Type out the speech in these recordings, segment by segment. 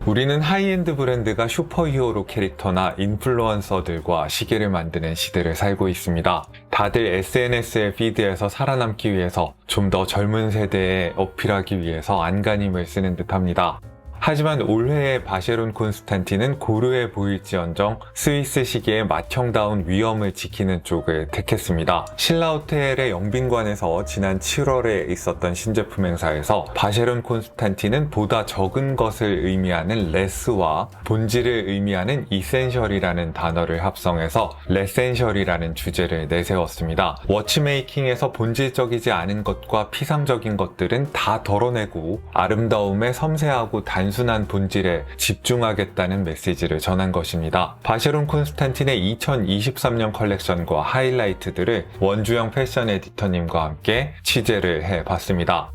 우리는 하이엔드 브랜드가 슈퍼히어로 캐릭터나 인플루언서들과 시계를 만드는 시대를 살고 있습니다. 다들 SNS의 피드에서 살아남기 위해서 좀 더 젊은 세대에 어필하기 위해서 안간힘을 쓰는 듯합니다. 하지만 올해의 바쉐론 콘스탄틴은 고루해 보일지언정 스위스 시계의 맏형다운 위엄을 지키는 쪽을 택했습니다. 신라 호텔의 영빈관에서 지난 7월에 있었던 신제품 행사에서 바쉐론 콘스탄틴은 보다 적은 것을 의미하는 레스와 본질을 의미하는 이센셜이라는 단어를 합성해서 레센셜이라는 주제를 내세웠습니다. 워치메이킹에서 본질적이지 않은 것과 피상적인 것들은 다 덜어내고 아름다움에 섬세하고 단순한 본질에 집중하겠다는 메시지를 전한 것입니다. 바쉐론 콘스탄틴의 2023년 컬렉션과 하이라이트들을 원주영 패션 에디터님과 함께 취재를 해봤습니다.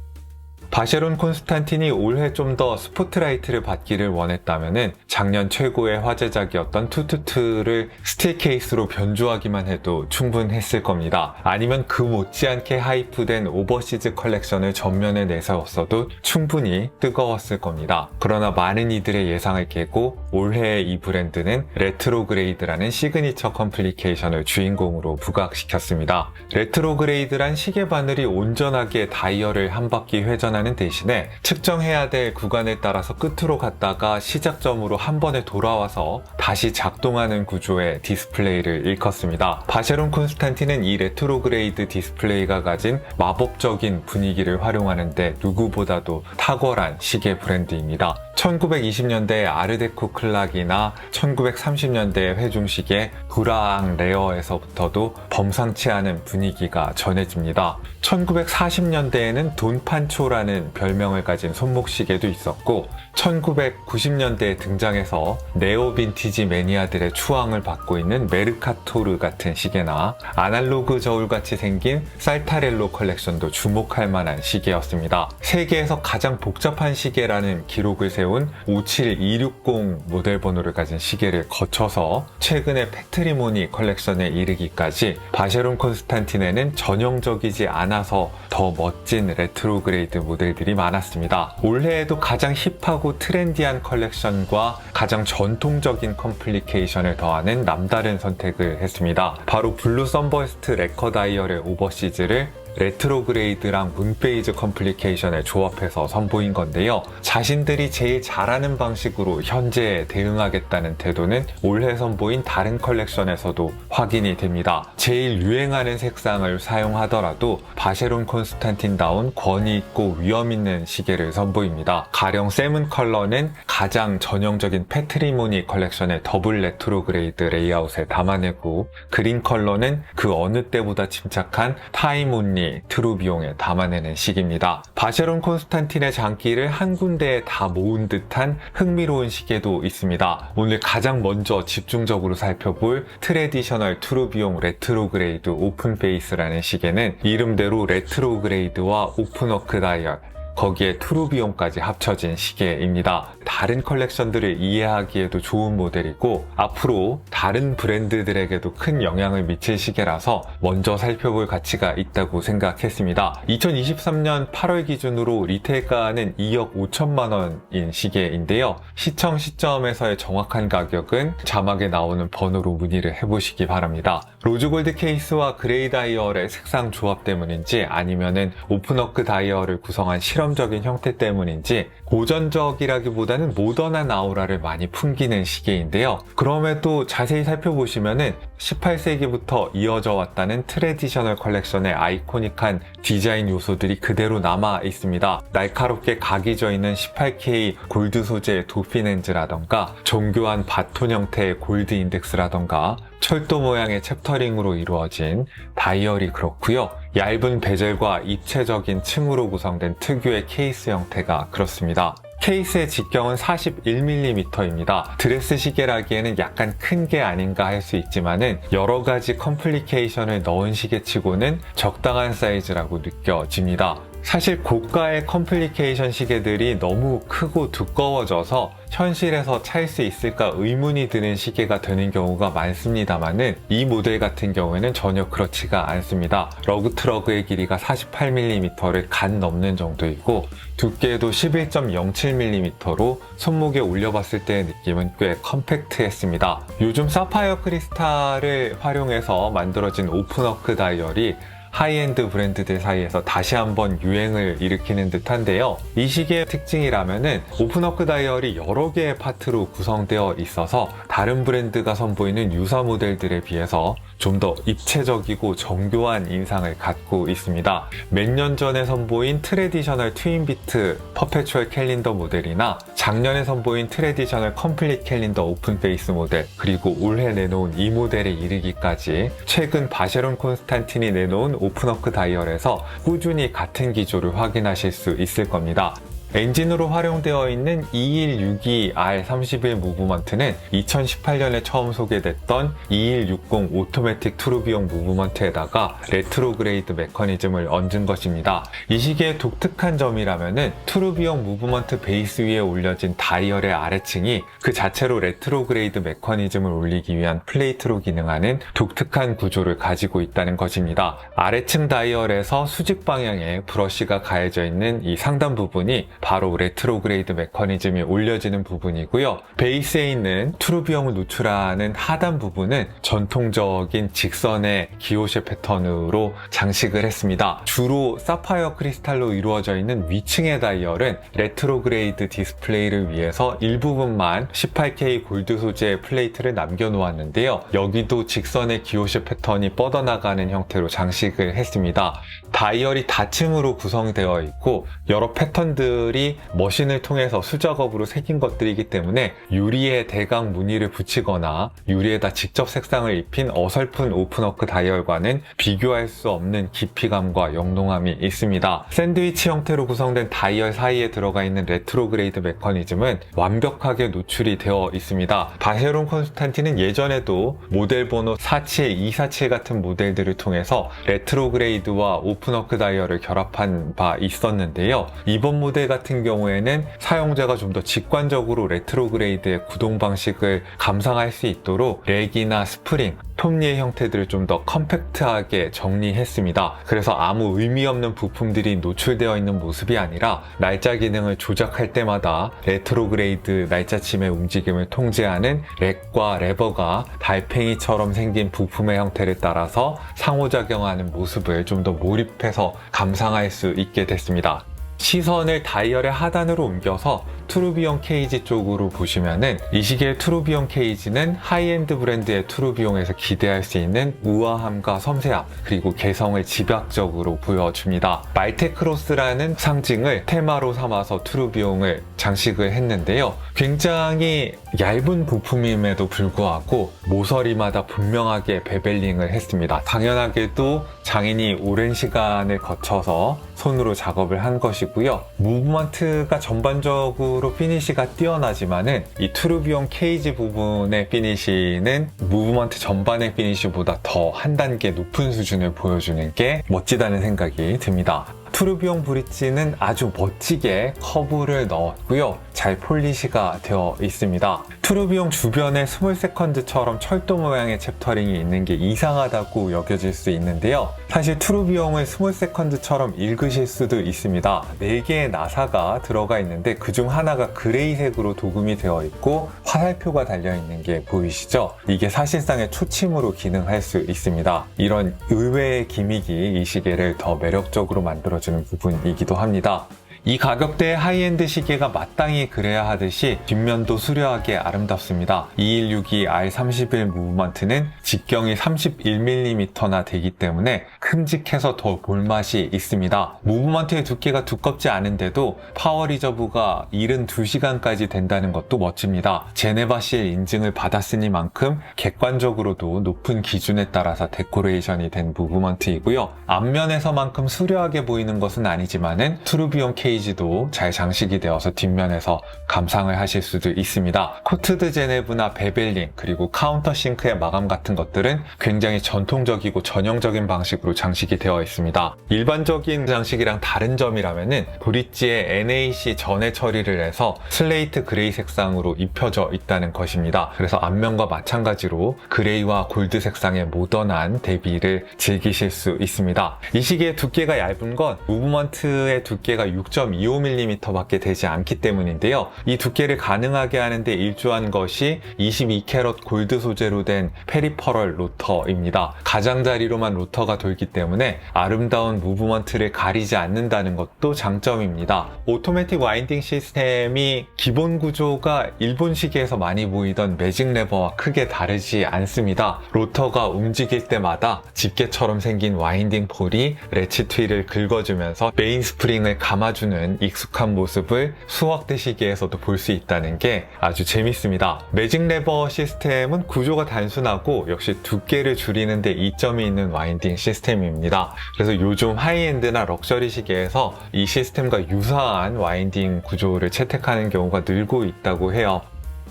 바쉐론 콘스탄틴이 올해 좀 더 스포트라이트를 받기를 원했다면 작년 최고의 화제작이었던 투투투를 스틸 케이스로 변주하기만 해도 충분했을 겁니다. 아니면 그 못지않게 하이프된 오버시즈 컬렉션을 전면에 내세웠어도 충분히 뜨거웠을 겁니다. 그러나 많은 이들의 예상을 깨고 올해의 이 브랜드는 레트로그레이드라는 시그니처 컴플리케이션을 주인공으로 부각시켰습니다. 레트로그레이드란 시계 바늘이 온전하게 다이얼을 한 바퀴 회전하는 대신에 측정해야 될 구간에 따라서 끝으로 갔다가 시작점으로 한 번에 돌아와서 다시 작동하는 구조의 디스플레이를 일컫습니다. 바쉐론 콘스탄틴은 이 레트로그레이드 디스플레이가 가진 마법적인 분위기를 활용하는데 누구보다도 탁월한 시계 브랜드입니다. 1920년대의 아르데코 클락이나 1930년대의 회중시계 브라앙 레어에서부터도 범상치 않은 분위기가 전해집니다. 1940년대에는 돈판초라는 별명을 가진 손목시계도 있었고 1990년대에 등장해서 네오 빈티지 매니아들의 추앙을 받고 있는 메르카토르 같은 시계나 아날로그 저울같이 생긴 살타렐로 컬렉션도 주목할 만한 시계였습니다. 세계에서 가장 복잡한 시계라는 기록을 세운 57260 모델 번호를 가진 시계를 거쳐서 최근에 패트리모니 컬렉션에 이르기까지 바쉐론 콘스탄틴에는 전형적이지 않아서 더 멋진 레트로그레이드 모델들이 많았습니다. 올해에도 가장 힙하고 트렌디한 컬렉션과 가장 전통적인 컴플리케이션을 더하는 남다른 선택을 했습니다. 바로 블루 선버스트 레커 다이얼의 오버시즈를 레트로그레이드랑 문페이즈 컴플리케이션을 조합해서 선보인 건데요. 자신들이 제일 잘하는 방식으로 현재에 대응하겠다는 태도는 올해 선보인 다른 컬렉션에서도 확인이 됩니다. 제일 유행하는 색상을 사용하더라도 바쉐론 콘스탄틴다운 권위 있고 위험 있는 시계를 선보입니다. 가령 세븐 컬러는 가장 전형적인 패트리모니 컬렉션의 더블 레트로그레이드 레이아웃에 담아내고 그린 컬러는 그 어느 때보다 침착한 타임 온리 트루비용에 담아내는 시기입니다. 바쉐론 콘스탄틴의 장기를 한 군데에 다 모은 듯한 흥미로운 시계도 있습니다. 오늘 가장 먼저 집중적으로 살펴볼 트레디셔널 트루비용 레트로그레이드 오픈페이스라는 시계는 이름대로 레트로그레이드와 오픈워크 다이얼 거기에 트루비용까지 합쳐진 시계입니다. 다른 컬렉션들을 이해하기에도 좋은 모델이고 앞으로 다른 브랜드들에게도 큰 영향을 미칠 시계라서 먼저 살펴볼 가치가 있다고 생각했습니다. 2023년 8월 기준으로 리테일가는 2억 5천만 원인 시계인데요. 시청 시점에서의 정확한 가격은 자막에 나오는 번호로 문의를 해보시기 바랍니다. 로즈골드 케이스와 그레이 다이얼의 색상 조합 때문인지 아니면은 오픈워크 다이얼을 구성한 실험적인 형태 때문인지 고전적이라기보다는 모던한 아우라를 많이 풍기는 시계인데요. 그럼에도 자세히 살펴보시면은 18세기부터 이어져 왔다는 트레디셔널 컬렉션의 아이코닉한 디자인 요소들이 그대로 남아 있습니다. 날카롭게 각이 져있는 18K 골드 소재의 도핀 렌즈라던가 정교한 바톤 형태의 골드 인덱스라던가 철도 모양의 챕터링으로 이루어진 다이얼이 그렇고요. 얇은 베젤과 입체적인 층으로 구성된 특유의 케이스 형태가 그렇습니다. 케이스의 직경은 41mm입니다. 드레스 시계라기에는 약간 큰 게 아닌가 할 수 있지만은 여러 가지 컴플리케이션을 넣은 시계치고는 적당한 사이즈라고 느껴집니다. 사실 고가의 컴플리케이션 시계들이 너무 크고 두꺼워져서 현실에서 찰 수 있을까 의문이 드는 시계가 되는 경우가 많습니다만은 이 모델 같은 경우에는 전혀 그렇지가 않습니다. 러그 트러그의 길이가 48mm를 간 넘는 정도이고 두께도 11.07mm로 손목에 올려봤을 때의 느낌은 꽤 컴팩트했습니다. 요즘 사파이어 크리스탈을 활용해서 만들어진 오픈워크 다이얼이 하이엔드 브랜드들 사이에서 다시 한번 유행을 일으키는 듯한데요. 이 시계의 특징이라면은 오픈워크 다이얼이 여러 개의 파트로 구성되어 있어서 다른 브랜드가 선보이는 유사 모델들에 비해서 좀 더 입체적이고 정교한 인상을 갖고 있습니다. 몇 년 전에 선보인 트레디셔널 트윈비트 퍼페추얼 캘린더 모델이나 작년에 선보인 트레디셔널 컴플릿 캘린더 오픈 페이스 모델, 그리고 올해 내놓은 이 모델에 이르기까지 최근 바쉐론 콘스탄틴이 내놓은 오픈워크 다이얼에서 꾸준히 같은 기조를 확인하실 수 있을 겁니다. 엔진으로 활용되어 있는 2162R31 무브먼트는 2018년에 처음 소개됐던 2160 오토매틱 투르비용 무브먼트에다가 레트로그레이드 메커니즘을 얹은 것입니다. 이 시계의 독특한 점이라면은 투르비용 무브먼트 베이스 위에 올려진 다이얼의 아래층이 그 자체로 레트로그레이드 메커니즘을 올리기 위한 플레이트로 기능하는 독특한 구조를 가지고 있다는 것입니다. 아래층 다이얼에서 수직 방향에 브러쉬가 가해져 있는 이 상단 부분이 바로 레트로그레이드 메커니즘이 올려지는 부분이고요. 베이스에 있는 투르비용을 노출하는 하단 부분은 전통적인 직선의 기호쉐 패턴으로 장식을 했습니다. 주로 사파이어 크리스탈로 이루어져 있는 위층의 다이얼은 레트로그레이드 디스플레이를 위해서 일부분만 18K 골드 소재의 플레이트를 남겨놓았는데요. 여기도 직선의 기호쉐 패턴이 뻗어나가는 형태로 장식을 했습니다. 다이얼이 다층으로 구성되어 있고 여러 패턴들이 머신을 통해서 수작업으로 새긴 것들이기 때문에 유리에 대강 무늬를 붙이거나 유리에다 직접 색상을 입힌 어설픈 오픈워크 다이얼과는 비교할 수 없는 깊이감과 영롱함이 있습니다. 샌드위치 형태로 구성된 다이얼 사이에 들어가 있는 레트로그레이드 메커니즘은 완벽하게 노출이 되어 있습니다. 바쉐론 콘스탄틴은 예전에도 모델 번호 47, 247 같은 모델들을 통해서 레트로그레이드와 오픈워크 다이얼을 결합한 바 있었는데요. 이번 모델 같은 경우에는 사용자가 좀 더 직관적으로 레트로그레이드의 구동 방식을 감상할 수 있도록 렉이나 스프링, 톱니의 형태들을 좀 더 컴팩트하게 정리했습니다. 그래서 아무 의미 없는 부품들이 노출되어 있는 모습이 아니라 날짜 기능을 조작할 때마다 레트로그레이드 날짜침의 움직임을 통제하는 렉과 레버가 달팽이처럼 생긴 부품의 형태를 따라서 상호작용하는 모습을 좀 더 몰입해서 감상할 수 있게 됐습니다. 시선을 다이얼의 하단으로 옮겨서 투르비용 케이지 쪽으로 보시면은 이 시계의 투르비용 케이지는 하이엔드 브랜드의 투르비용에서 기대할 수 있는 우아함과 섬세함, 그리고 개성을 집약적으로 보여줍니다. 말테크로스라는 상징을 테마로 삼아서 투르비용을 장식을 했는데요. 굉장히 얇은 부품임에도 불구하고 모서리마다 분명하게 베벨링을 했습니다. 당연하게도 장인이 오랜 시간을 거쳐서 손으로 작업을 한 것이고요. 무브먼트가 전반적으로 피니시가 뛰어나지만은 이 투르비용 케이지 부분의 피니시는 무브먼트 전반의 피니시보다 더 한 단계 높은 수준을 보여주는 게 멋지다는 생각이 듭니다. 투르비용 브릿지는 아주 멋지게 커브를 넣었고요. 잘 폴리시가 되어 있습니다. 투르비용 주변에 스몰 세컨드처럼 철도 모양의 챕터링이 있는 게 이상하다고 여겨질 수 있는데요. 사실 투르비용을 스몰 세컨드처럼 읽으실 수도 있습니다. 4개의 나사가 들어가 있는데 그중 하나가 그레이색으로 도금이 되어 있고 화살표가 달려있는 게 보이시죠? 이게 사실상의 초침으로 기능할 수 있습니다. 이런 의외의 기믹이 이 시계를 더 매력적으로 만들어주는 부분이기도 합니다. 이 가격대의 하이엔드 시계가 마땅히 그래야 하듯이 뒷면도 수려하게 아름답습니다. 2162R31 무브먼트는 직경이 31mm나 되기 때문에 큼직해서 더 볼맛이 있습니다. 무브먼트의 두께가 두껍지 않은데도 파워 리저브가 72시간까지 된다는 것도 멋집니다. 제네바시엘 인증을 받았으니만큼 객관적으로도 높은 기준에 따라서 데코레이션이 된 무브먼트이고요. 앞면에서만큼 수려하게 보이는 것은 아니지만은 투르비용 케이지 페이지도 잘 장식이 되어서 뒷면에서 감상을 하실 수도 있습니다. 코트드 제네브나 베벨링 그리고 카운터 싱크의 마감 같은 것들은 굉장히 전통적이고 전형적인 방식으로 장식이 되어 있습니다. 일반적인 장식이랑 다른 점이라면은 브릿지에 NAC 전해 처리를 해서 슬레이트 그레이 색상으로 입혀져 있다는 것입니다. 그래서 앞면과 마찬가지로 그레이와 골드 색상의 모던한 대비를 즐기실 수 있습니다. 이 시계의 두께가 얇은 건 무브먼트의 두께가 6.25mm 밖에 되지 않기 때문인데요. 이 두께를 가능하게 하는데 일조한 것이 22캐럿 골드 소재로 된 페리퍼럴 로터입니다. 가장자리로만 로터가 돌기 때문에 아름다운 무브먼트를 가리지 않는다는 것도 장점입니다. 오토매틱 와인딩 시스템이 기본 구조가 일본 시계에서 많이 보이던 매직 레버와 크게 다르지 않습니다. 로터가 움직일 때마다 집게처럼 생긴 와인딩 폴이 레치트 휠을 긁어주면서 메인 스프링을 감아주는 익숙한 모습을 수확대 시계에서도 볼 수 있다는 게 아주 재밌습니다. 매직 레버 시스템은 구조가 단순하고 역시 두께를 줄이는 데 이점이 있는 와인딩 시스템입니다. 그래서 요즘 하이엔드나 럭셔리 시계에서 이 시스템과 유사한 와인딩 구조를 채택하는 경우가 늘고 있다고 해요.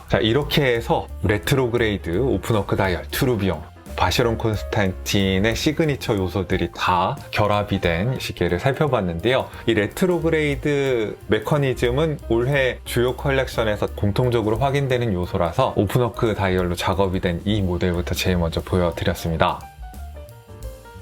자, 이렇게 해서 레트로그레이드 오픈워크 다이얼 투르비용 바쉐론 콘스탄틴의 시그니처 요소들이 다 결합이 된 시계를 살펴봤는데요. 이 레트로그레이드 메커니즘은 올해 주요 컬렉션에서 공통적으로 확인되는 요소라서 오픈워크 다이얼로 작업이 된 이 모델부터 제일 먼저 보여드렸습니다.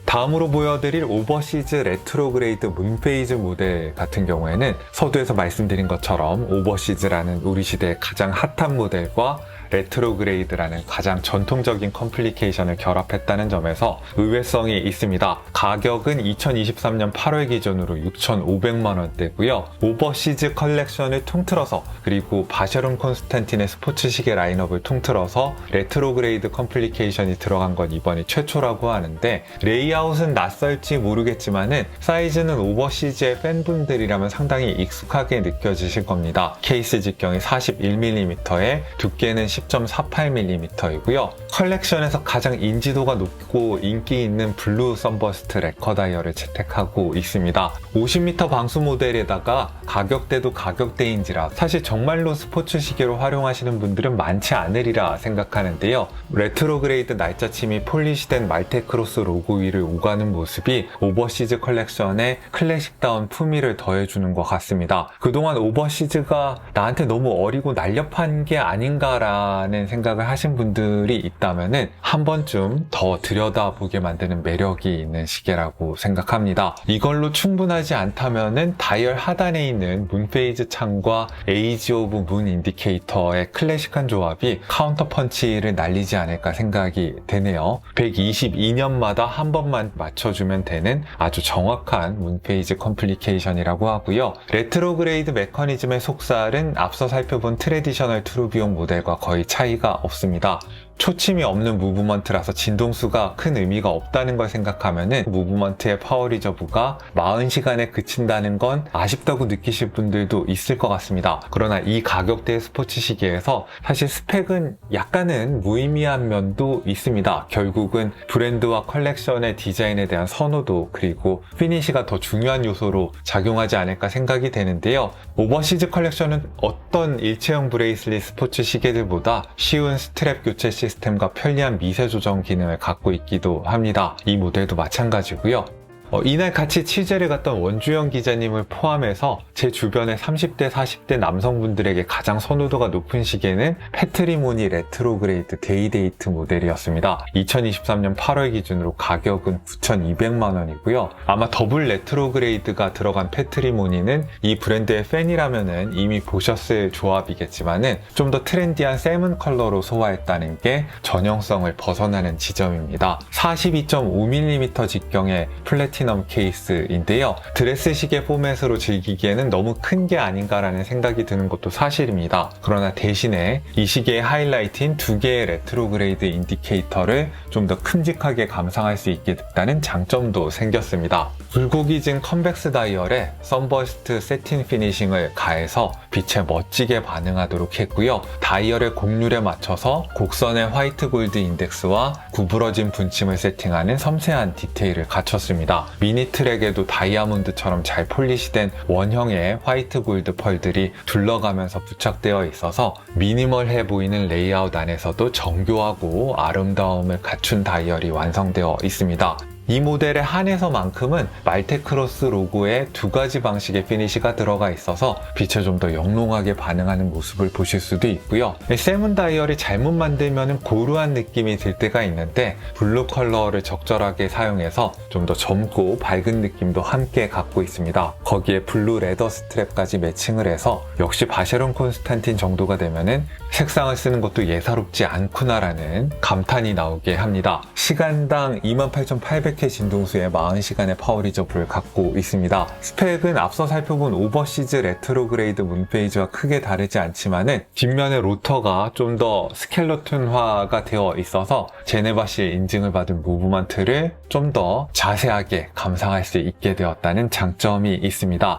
다음으로 보여드릴 오버시즈 레트로그레이드 문페이즈 모델 같은 경우에는 서두에서 말씀드린 것처럼 오버시즈라는 우리 시대의 가장 핫한 모델과 레트로그레이드라는 가장 전통적인 컴플리케이션을 결합했다는 점에서 의외성이 있습니다. 가격은 2023년 8월 기준으로 6,500만 원대고요. 오버시즈 컬렉션을 통틀어서 그리고 바쉐론 콘스탄틴의 스포츠 시계 라인업을 통틀어서 레트로그레이드 컴플리케이션이 들어간 건 이번이 최초라고 하는데 레이아웃은 낯설지 모르겠지만은 사이즈는 오버시즈의 팬분들이라면 상당히 익숙하게 느껴지실 겁니다. 케이스 직경이 41mm에 두께는 10.48mm이고요. 컬렉션에서 가장 인지도가 높고 인기 있는 블루 선버스트 레커 다이얼을 채택하고 있습니다. 50m 방수 모델에다가 가격대도 가격대인지라 사실 정말로 스포츠 시계로 활용하시는 분들은 많지 않으리라 생각하는데요. 레트로그레이드 날짜침이 폴리시된 말테크로스 로고 위를 오가는 모습이 오버시즈 컬렉션에 클래식다운 품위를 더해주는 것 같습니다. 그동안 오버시즈가 나한테 너무 어리고 날렵한 게 아닌가라는 생각을 하신 분들이 있다면은 한 번쯤 더 들여다보게 만드는 매력이 있는 시계라고 생각합니다. 이걸로 충분하지 않다면은 다이얼 하단에 있는 문페이즈 창과 에이지 오브 문 인디케이터의 클래식한 조합이 카운터 펀치를 날리지 않을까 생각이 되네요. 122년마다 한 번만 맞춰주면 되는 아주 정확한 문페이즈 컴플리케이션이라고 하고요. 레트로그레이드 메커니즘의 속살은 앞서 살펴본 트레디셔널 투르비온 모델과 거의 차이가 없습니다. 초침이 없는 무브먼트라서 진동수가 큰 의미가 없다는 걸 생각하면은 무브먼트의 파워 리저브가 40시간에 그친다는 건 아쉽다고 느끼실 분들도 있을 것 같습니다. 그러나 이 가격대의 스포츠 시계에서 사실 스펙은 약간은 무의미한 면도 있습니다. 결국은 브랜드와 컬렉션의 디자인에 대한 선호도 그리고 피니시가 더 중요한 요소로 작용하지 않을까 생각이 되는데요. 오버시즈 컬렉션은 어떤 일체형 브레이슬릿 스포츠 시계들보다 쉬운 스트랩 교체 시스템과 편리한 미세 조정 기능을 갖고 있기도 합니다. 이 모델도 마찬가지고요. 이날 같이 취재를 갔던 원주영 기자님을 포함해서 제 주변의 30대, 40대 남성분들에게 가장 선호도가 높은 시계는 패트리모니 레트로그레이드 데이데이트 모델이었습니다. 2023년 8월 기준으로 가격은 9,200만 원이고요. 아마 더블 레트로그레이드가 들어간 패트리모니는 이 브랜드의 팬이라면은 이미 보셨을 조합이겠지만은 좀 더 트렌디한 세븐 컬러로 소화했다는 게 전형성을 벗어나는 지점입니다. 42.5mm 직경의 플래티넘 케이스인데요. 드레스 시계 포맷으로 즐기기에는 너무 큰 게 아닌가라는 생각이 드는 것도 사실입니다. 그러나 대신에 이 시계의 하이라이트인 두 개의 레트로그레이드 인디케이터를 좀 더 큼직하게 감상할 수 있게 됐다는 장점도 생겼습니다. 굴곡이진 컨벡스 다이얼에 선버스트 세틴 피니싱을 가해서 빛에 멋지게 반응하도록 했고요. 다이얼의 곡률에 맞춰서 곡선의 화이트 골드 인덱스와 구부러진 분침을 세팅하는 섬세한 디테일을 갖췄습니다. 미니 트랙에도 다이아몬드처럼 잘 폴리시된 원형의 화이트 골드 펄들이 둘러가면서 부착되어 있어서 미니멀해 보이는 레이아웃 안에서도 정교하고 아름다움을 갖춘 다이얼이 완성되어 있습니다. 이 모델에 한해서만큼은 말테크로스 로고에 두 가지 방식의 피니시가 들어가 있어서 빛에 좀 더 영롱하게 반응하는 모습을 보실 수도 있고요. 세븐 다이얼이 잘못 만들면 고루한 느낌이 들 때가 있는데 블루 컬러를 적절하게 사용해서 좀 더 젊고 밝은 느낌도 함께 갖고 있습니다. 거기에 블루 레더 스트랩까지 매칭을 해서 역시 바쉐론 콘스탄틴 정도가 되면은 색상을 쓰는 것도 예사롭지 않구나라는 감탄이 나오게 합니다. 시간당 28,800K 진동수의 40시간의 파워 리저브를 갖고 있습니다. 스펙은 앞서 살펴본 오버시즈 레트로그레이드 문페이지와 크게 다르지 않지만은 뒷면의 로터가 좀 더 스켈레톤화가 되어 있어서 제네바실 인증을 받은 무브먼트를 좀 더 자세하게 감상할 수 있게 되었다는 장점이 있습니다.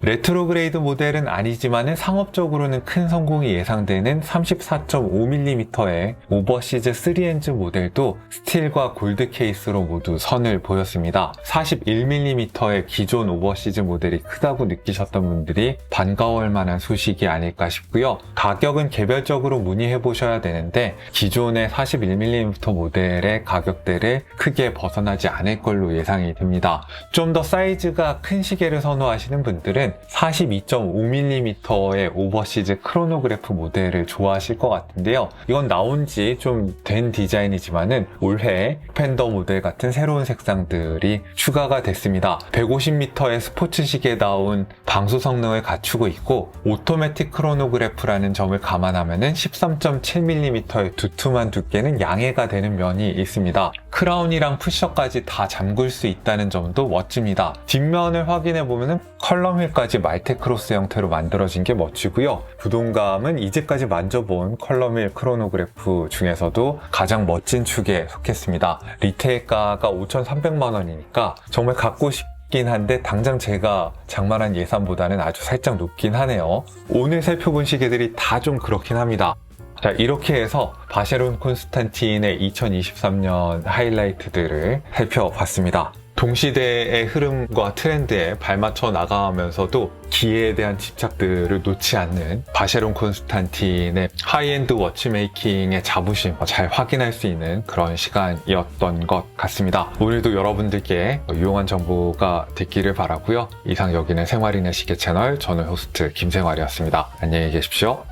레트로그레이드 모델은 아니지만 상업적으로는 큰 성공이 예상되는 34.5mm의 오버시즈 3엔즈 모델도 스틸과 골드 케이스로 모두 선을 보였습니다. 41mm의 기존 오버시즈 모델이 크다고 느끼셨던 분들이 반가워할 만한 소식이 아닐까 싶고요. 가격은 개별적으로 문의해 보셔야 되는데 기존의 41mm 모델의 가격대를 크게 벗어나지 않을 걸로 예상이 됩니다. 좀 더 사이즈가 큰 시계를 선호하시는 분들은 42.5mm의 오버시즈 크로노그래프 모델을 좋아하실 것 같은데요. 이건 나온 지 좀 된 디자인이지만은 올해 팬더 모델 같은 새로운 색상들이 추가가 됐습니다. 150m의 스포츠 시계다운 방수 성능을 갖추고 있고 오토매틱 크로노그래프라는 점을 감안하면은 13.7mm의 두툼한 두께는 양해가 되는 면이 있습니다. 크라운이랑 푸셔까지 다 잠글 수 있다는 점도 멋집니다. 뒷면을 확인해 보면은 컬럼 휠까지 말테크로스 형태로 만들어진 게 멋지고요. 부동감은 이제까지 만져본 컬럼휠 크로노그래프 중에서도 가장 멋진 축에 속했습니다. 리테일가가 5,300만 원이니까 정말 갖고 싶긴 한데 당장 제가 장만한 예산보다는 아주 살짝 높긴 하네요. 오늘 살펴본 시계들이 다 좀 그렇긴 합니다. 자, 이렇게 해서 바쉐론 콘스탄틴의 2023년 하이라이트들을 살펴봤습니다. 동시대의 흐름과 트렌드에 발맞춰 나가면서도 기회에 대한 집착들을 놓지 않는 바쉐론 콘스탄틴의 하이엔드 워치메이킹의 자부심 잘 확인할 수 있는 그런 시간이었던 것 같습니다. 오늘도 여러분들께 유용한 정보가 됐기를 바라고요. 이상 여기는 생활인의 시계 채널, 저는 호스트 김생활이었습니다. 안녕히 계십시오.